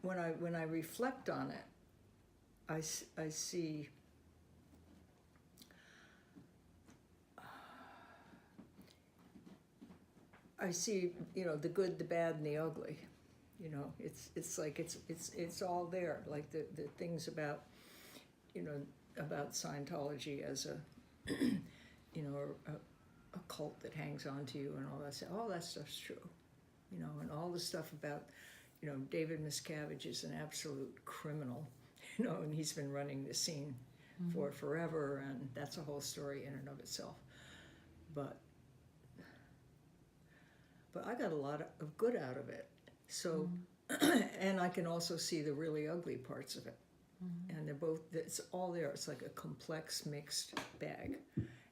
when I reflect on it, I see the good, the bad, and the ugly. It's like it's all there. Like the things about about Scientology as a a cult that hangs on to you and all that stuff. All that stuff's true, and all the stuff about David Miscavige is an absolute criminal, and he's been running the scene for forever, and that's a whole story in and of itself. But I got a lot of good out of it. So, and I can also see the really ugly parts of it. And it's all there. It's like a complex, mixed bag.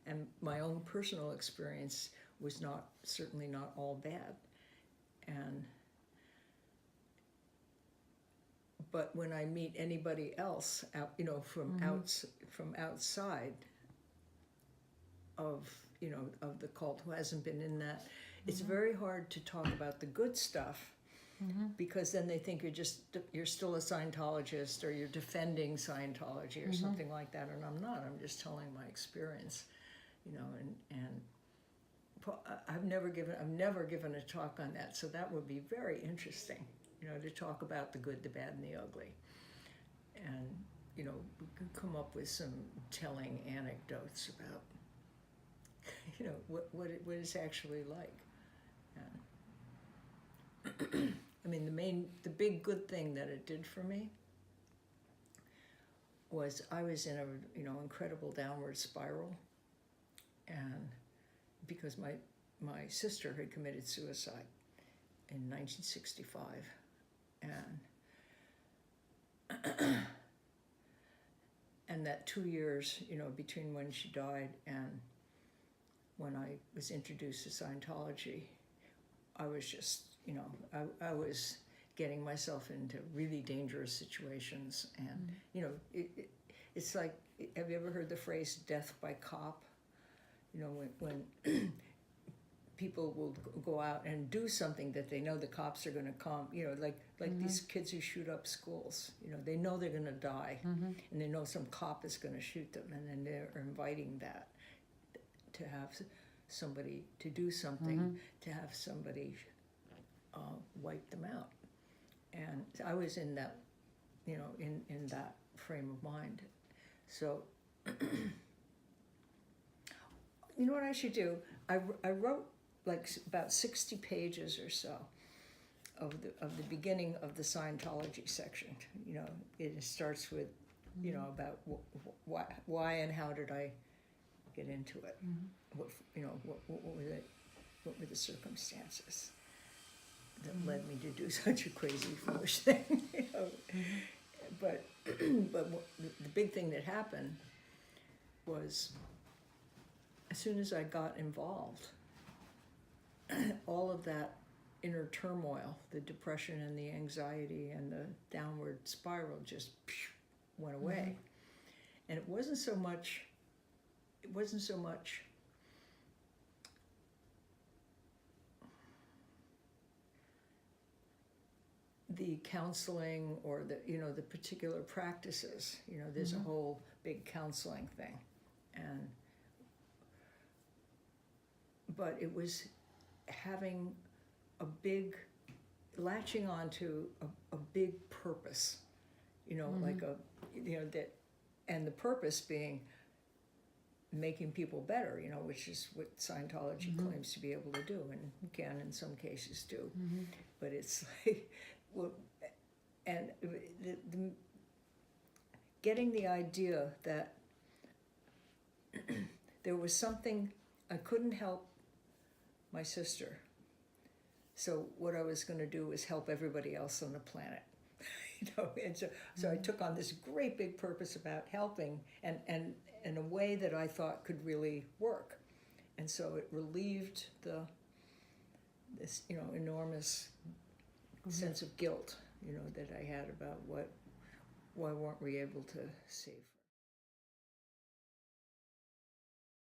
And my own personal experience was certainly not all bad. But when I meet anybody else, from outside of the cult who hasn't been in that, it's very hard to talk about the good stuff, because then they think you're still a Scientologist, or you're defending Scientology or something like that, and I'm not. I'm just telling my experience, and I've never given a talk on that, so that would be very interesting, to talk about the good, the bad, and the ugly, and we could come up with some telling anecdotes about what it's actually like. I mean, the big good thing that it did for me was I was in a incredible downward spiral, and because my sister had committed suicide in 1965, and that 2 years between when she died and when I was introduced to Scientology, I was just I was getting myself into really dangerous situations, and it's like, have you ever heard the phrase "death by cop"? When people will go out and do something that they know the cops are going to come, like these kids who shoot up schools, they know they're going to die, and they know some cop is going to shoot them, and then they're inviting that to have somebody to do something, to have somebody wipe them out. And I was in that, in that frame of mind. So, you know what I should do? I wrote like about 60 pages or so of the beginning of the Scientology section. It starts with, about why and how did I get into it? What were the circumstances that led me to do such a crazy, foolish thing? But the big thing that happened was, as soon as I got involved, all of that inner turmoil, the depression and the anxiety and the downward spiral just went away. And it wasn't so much the counseling or the particular practices. There's a whole big counseling thing, but it was having latching onto a big purpose, like that, and the purpose being making people better, which is what Scientology claims to be able to do, and can in some cases do. But it's like, and getting the idea that there was something, I couldn't help my sister, so what I was going to do was help everybody else on the planet. And so I took on this great big purpose about helping, and in a way that I thought could really work. And so it relieved this enormous sense of guilt that I had about why weren't we able to save